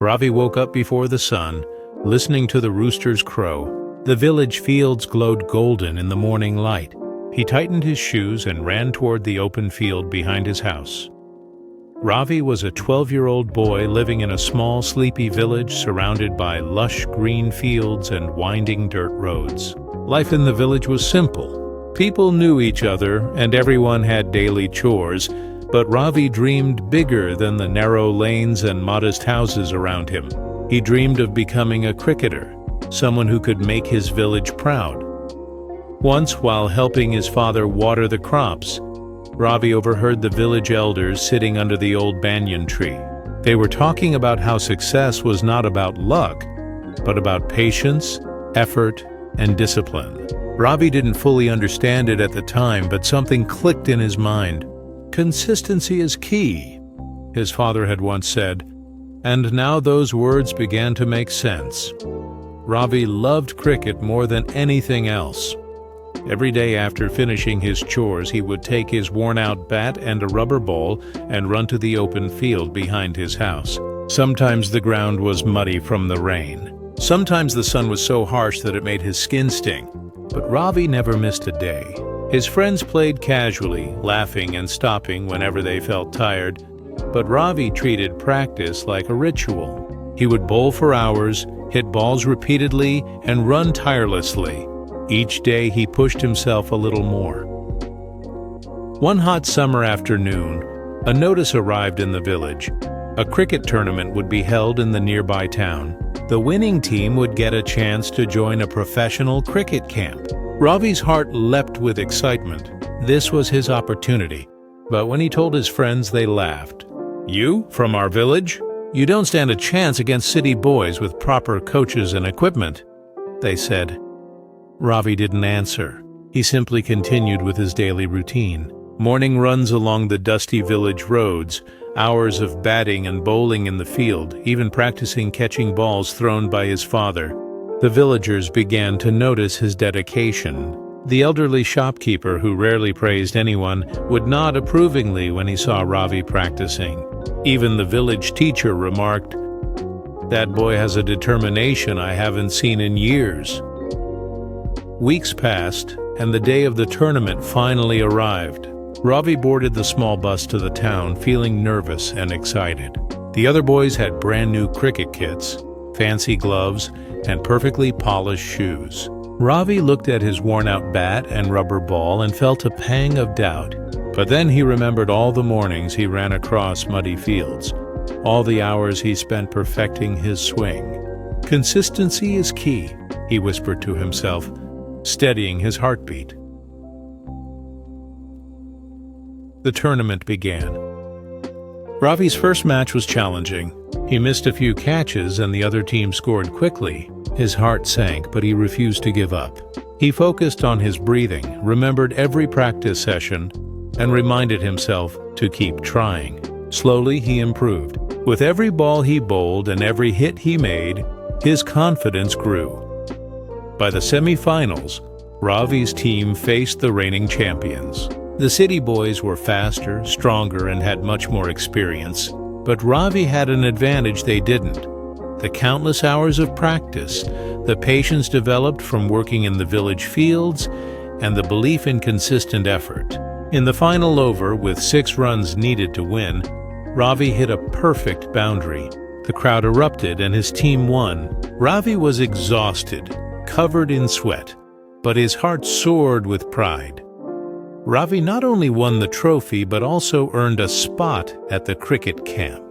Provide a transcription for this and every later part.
Ravi woke up before the sun, listening to the roosters crow. The village fields glowed golden in the morning light. He tightened his shoes and ran toward the open field behind his house. Ravi was a 12-year-old boy living in a small, sleepy village surrounded by lush green fields and winding dirt roads. Life in the village was simple. People knew each other, and everyone had daily chores, but Ravi dreamed bigger than the narrow lanes and modest houses around him. He dreamed of becoming a cricketer, someone who could make his village proud. Once, while helping his father water the crops, Ravi overheard the village elders sitting under the old banyan tree. They were talking about how success was not about luck, but about patience, effort, and discipline. Ravi didn't fully understand it at the time, but something clicked in his mind. Consistency is key, his father had once said, and now those words began to make sense. Ravi loved cricket more than anything else. Every day after finishing his chores, he would take his worn-out bat and a rubber ball and run to the open field behind his house. Sometimes the ground was muddy from the rain. Sometimes the sun was so harsh that it made his skin sting. But Ravi never missed a day. His friends played casually, laughing and stopping whenever they felt tired. But Ravi treated practice like a ritual. He would bowl for hours, hit balls repeatedly, and run tirelessly. Each day he pushed himself a little more. One hot summer afternoon, a notice arrived in the village. A cricket tournament would be held in the nearby town. The winning team would get a chance to join a professional cricket camp. Ravi's heart leapt with excitement. This was his opportunity. But when he told his friends, they laughed. "You, from our village? You don't stand a chance against city boys with proper coaches and equipment," they said. Ravi didn't answer. He simply continued with his daily routine. Morning runs along the dusty village roads, hours of batting and bowling in the field, even practicing catching balls thrown by his father. The villagers began to notice his dedication. The elderly shopkeeper, who rarely praised anyone, would nod approvingly when he saw Ravi practicing. Even the village teacher remarked, "That boy has a determination I haven't seen in years." Weeks passed, and the day of the tournament finally arrived. Ravi boarded the small bus to the town, feeling nervous and excited. The other boys had brand new cricket kits, fancy gloves, and perfectly polished shoes. Ravi looked at his worn-out bat and rubber ball and felt a pang of doubt. But then he remembered all the mornings he ran across muddy fields, all the hours he spent perfecting his swing. "Consistency is key," he whispered to himself, steadying his heartbeat. The tournament began. Ravi's first match was challenging. He missed a few catches and the other team scored quickly. His heart sank, but he refused to give up. He focused on his breathing, remembered every practice session, and reminded himself to keep trying. Slowly he improved. With every ball he bowled and every hit he made, his confidence grew. By the semi-finals, Ravi's team faced the reigning champions. The city boys were faster, stronger, and had much more experience. But Ravi had an advantage they didn't: the countless hours of practice, the patience developed from working in the village fields, and the belief in consistent effort. In the final over, with 6 runs needed to win, Ravi hit a perfect boundary. The crowd erupted and his team won. Ravi was exhausted, covered in sweat, but his heart soared with pride. Ravi not only won the trophy but also earned a spot at the cricket camp.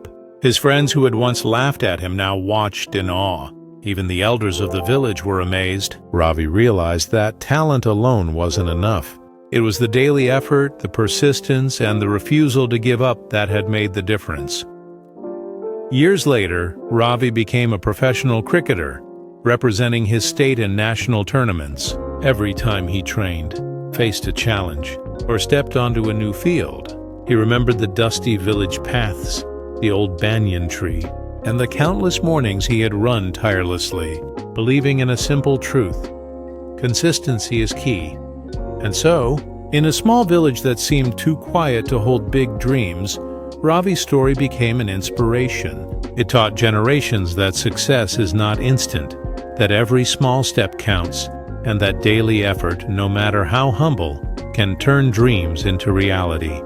His friends who had once laughed at him now watched in awe. Even the elders of the village were amazed. Ravi realized that talent alone wasn't enough. It was the daily effort, the persistence, and the refusal to give up that had made the difference. Years later, Ravi became a professional cricketer, representing his state in national tournaments. Every time he trained, faced a challenge, or stepped onto a new field, he remembered the dusty village paths, the old banyan tree, and the countless mornings he had run tirelessly, believing in a simple truth: consistency is key. And so, in a small village that seemed too quiet to hold big dreams, Ravi's story became an inspiration. It taught generations that success is not instant, that every small step counts, and that daily effort, no matter how humble, can turn dreams into reality.